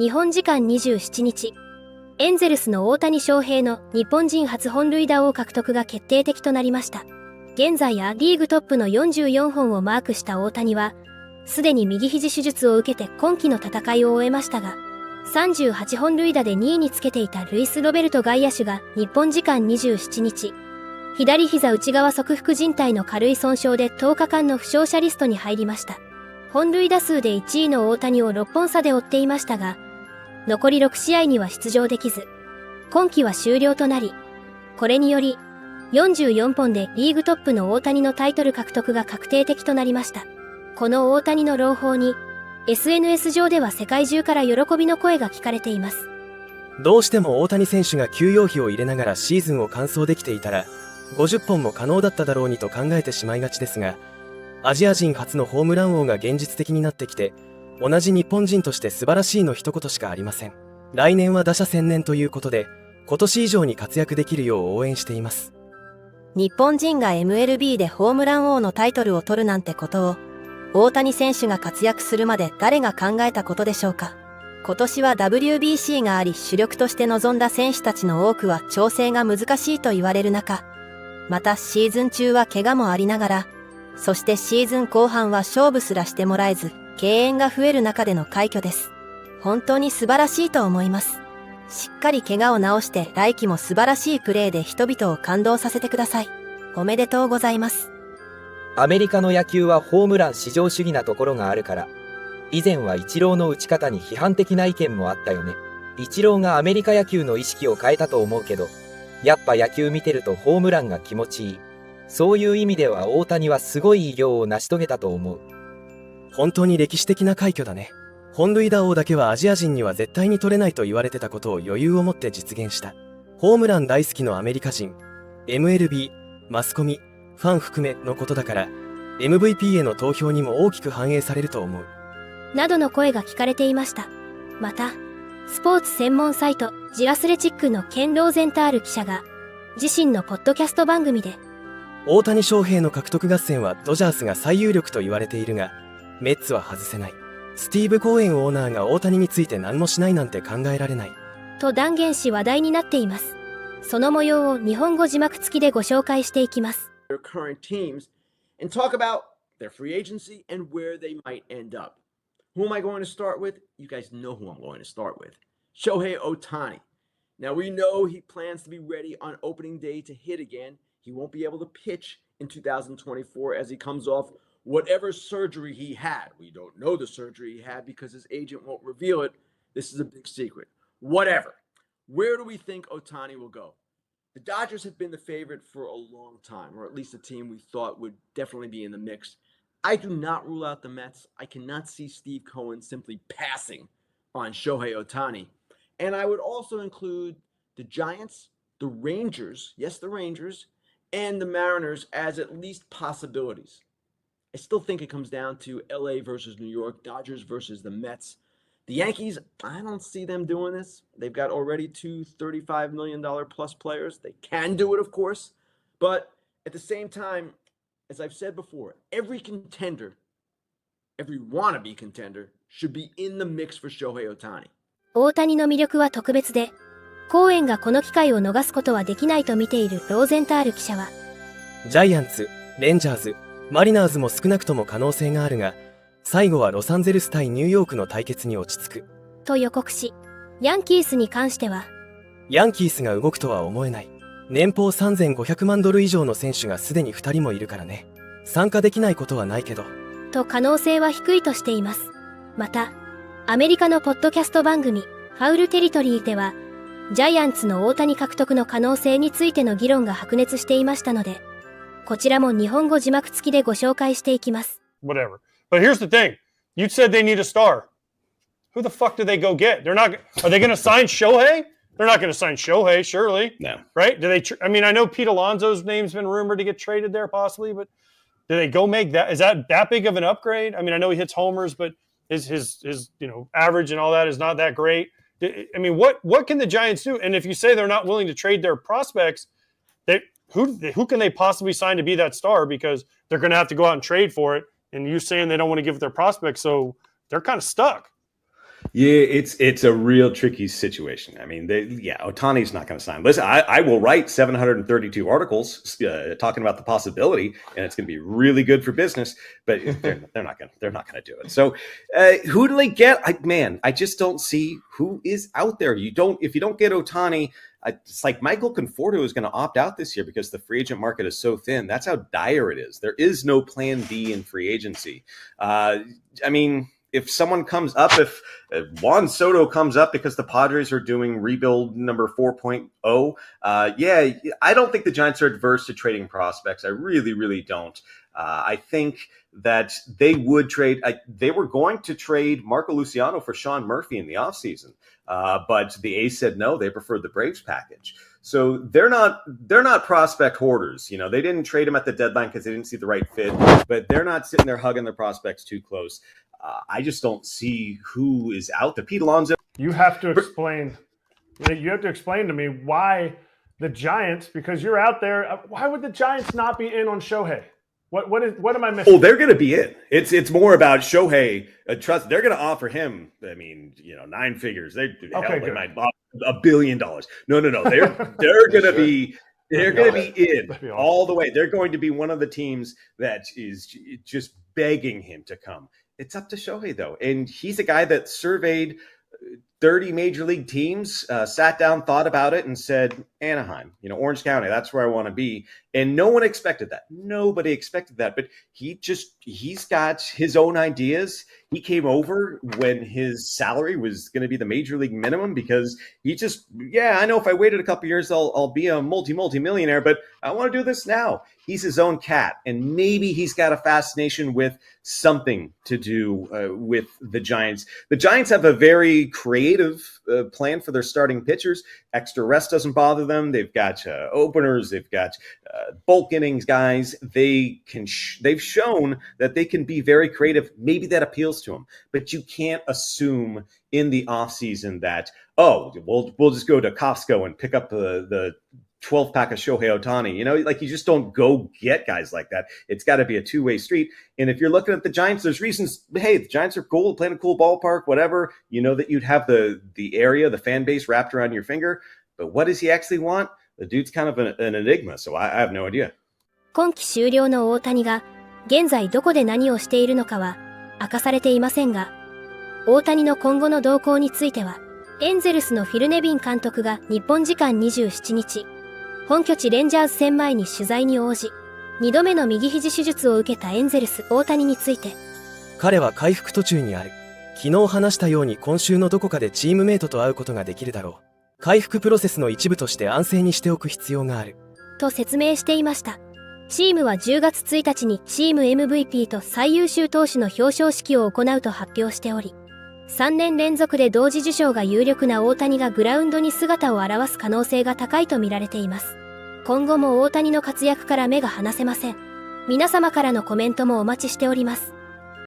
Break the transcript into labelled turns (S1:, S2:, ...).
S1: 日本時間27日、エンゼルスの大谷翔平の日本人初本塁打王獲得が決定的となりました。現在ア・リーグトップの44本をマークした大谷は、すでに右肘手術を受けて今季の戦いを終えましたが、38本塁打で2位につけていたルイス・ロベルト外野手が日本時間27日、左膝内側側副靭帯の軽い損傷で10日間の負傷者リストに入りました。本塁打数で1位の大谷を6本差で追っていましたが、残り6試合には出場できず、今季は終了となり、これにより、44本でリーグトップの大谷のタイトル獲得が確定的となりました。この大谷の朗報に、SNS 上では世界中から喜びの声が聞かれています。
S2: どうしても大谷選手が休養費を入れながらシーズンを完走できていたら、50本も可能だっただろうにと考えてしまいがちですが、アジア人初のホームラン王が現実的になってきて、同じ日本人として素晴らしいの一言しかありません。来年は打者専念ということで、今年以上に活躍できるよう応援しています。
S3: 日本人が MLB でホームラン王のタイトルを取るなんてことを、大谷選手が活躍するまで誰が考えたことでしょうか。今年は WBC があり、主力として臨んだ選手たちの多くは調整が難しいと言われる中、またシーズン中は怪我もありながら、そしてシーズン後半は勝負すらしてもらえず、敬遠が増える中での快挙です。本当に素晴らしいと思います。しっかり怪我を治して来季も素晴らしいプレーで人々を感動させてください。おめでとうございます。
S4: アメリカの野球はホームラン至上主義なところがあるから、以前はイチローの打ち方に批判的な意見もあったよね。イチローがアメリカ野球の意識を変えたと思うけど、やっぱ野球見てるとホームランが気持ちいい。そういう意味では大谷はすごい偉業を成し遂げたと思う。
S2: 本当に歴史的な快挙だね。本塁打王だけはアジア人には絶対に取れないと言われてたことを余裕を持って実現した。ホームラン大好きのアメリカ人、MLB、マスコミ、ファン含めのことだから、MVP への投票にも大きく反映されると思う。
S1: などの声が聞かれていました。また、スポーツ専門サイト、ジアスレチックのケン・ローゼンタール記者が、自身のポッドキャスト番組で、
S2: 大谷翔平の獲得合戦はドジャースが最有力と言われているが、メッツは外せない。スティーブ・コーエンオーナーが大谷について何もしないなんて考えられない。
S1: と断言し話題になっています。その模様を日本語字幕付きでご紹介していきます。
S5: Current teams and talk about their free agency and where they might end up. Who am I going to start with? You guys know who I'm going to start with. Shohei Ohtani. Now we know he plans to be ready on opening day to hit again. He won't be able to pitch in 2024 as he comes off whatever surgery he had. We don't know the surgery he had because his agent won't reveal it. This is a big secret. Whatever. Where do we think Ohtani will go? The Dodgers have been the favorite for a long time, or at least a team we thought would definitely be in the mix. I do not rule out the Mets. I cannot see Steve Cohen simply passing on Shohei Ohtani. And I would also include the Giants, the Rangers, yes, the Rangers, and the Mariners as at least possibilities. I still think it comes down to LA versus New York, Dodgers versus the Mets. The Yankees, I don't see them doing this. They've got already two $35 million plus players. They can do it, of course. But at the same time, as I've said before, every contender, every wannabe contender, should be in the mix for Shohei Ohtani.
S1: 大谷の魅力は特別で、コーエンがこの機会を逃すことはできないと見ているローゼンタール記者は、
S2: ジャイアンツ、レンジャーズ、マリナーズも少なくとも可能性があるが、最後はロサンゼルス対ニューヨークの対決に落ち着く。
S1: と予告し、ヤンキースに関しては、
S2: ヤンキースが動くとは思えない。年俸3500万ドル以上の選手がすでに2人もいるからね。参加できないことはないけど。
S1: と可能性は低いとしています。また、アメリカのポッドキャスト番組、ファウルテリトリーでは、ジャイアンツの大谷獲得の可能性についての議論が白熱していましたので、こちらも日本語字幕付きでご紹介していきます。
S6: Whatever. But here's the thing. You said they need a star. Who the fuck do they go get? They're not. Are they going to sign Shohei? They're not going to sign Shohei, surely.
S7: No.
S6: Right? Do they? I mean, I know Pete Alonso's name's been rumored to get traded there, possibly. But do they go make that? Is that big of an upgrade? I mean, I know he hits homers, but his average and all that is not that great. I mean, what can the Giants do? And if you say they're not willing to trade their prospects, who can they possibly sign to be that star? Because they're going to have to go out and trade for it. And you saying they don't want to give it their prospects, so they're kind of stuck.
S7: Yeah, it's a real tricky situation. I mean, Otani's not going to sign. Listen, I will write 732 articles talking about the possibility, and it's going to be really good for business. But they're not going to do it. So, who do they get? I just don't see who is out there. If you don't get Otani. It's like Michael Conforto is going to opt out this year because the free agent market is so thin. That's how dire it is. There is no plan B in free agency. If someone comes up, if Juan Soto comes up because the Padres are doing rebuild number 4.0, I don't think the Giants are adverse to trading prospects. I really, really don't. I think that they would trade. They were going to trade Marco Luciano for Sean Murphy in the offseason, but the A's said no. They preferred the Braves package. So they're not prospect hoarders. They didn't trade him at the deadline because they didn't see the right fit, but they're not sitting there hugging their prospects too close. I just don't see who is out there. Pete Alonso.
S6: You have to explain. You have to explain to me why the Giants, because you're out there. Why would the Giants not be in on Shohei? What am I missing?
S7: Oh, they're going to be in. It's more about Shohei. Trust. They're going to offer him. 9 figures. They might offer $1 billion. No. They're going to be. They're going to be in all the way. They're going to be one of the teams that is just begging him to come. It's up to Shohei, though. And he's a guy that surveyed 30 major league teams, sat down, thought about it, and said, Anaheim, Orange County, that's where I want to be. And no one expected that. Nobody expected that. But he's got his own ideas. He came over when his salary was going to be the major league minimum because I know if I waited a couple years, I'll be a multi-millionaire, but I want to do this now. He's his own cat, and maybe he's got a fascination with something to do with the Giants. The Giants have a very creative plan for their starting pitchers. Extra rest doesn't bother them. They've got openers. They've got bulk innings guys. They've shown that they can be very creative. Maybe that appeals to them, but you can't assume in the offseason that, we'll just go to Costco and pick up the 12-pack of Shohei Ohtani. You just don't go get guys like that. It's got to be a two-way street. And if you're looking at the Giants, there's reasons. Hey, the Giants are cool, playing a cool ballpark, whatever. That you'd have the area, the fan base wrapped around your finger. But what does he actually want? The dude's kind of an enigma, so I have no idea.
S1: 今季終了の大谷が現在どこで何をしているのかは明かされていませんが、大谷の今後の動向については、エンゼルスのフィル・ネビン監督が日本時間27日、本拠地レンジャーズ戦前に取材に応じ、2度目の右肘手術を受けたエンゼルス大谷について、
S2: 彼は回復途中にある。昨日話したように今週のどこかでチームメイトと会うことができるだろう。回復プロセスの一部として安静にしておく必要がある。
S1: と説明していました。チームは10月1日にチーム MVP と最優秀投手の表彰式を行うと発表しており、3年連続で同時受賞が有力な大谷がグラウンドに姿を現す可能性が高いと見られています。今後も大谷の活躍から目が離せません。皆様からのコメントもお待ちしております。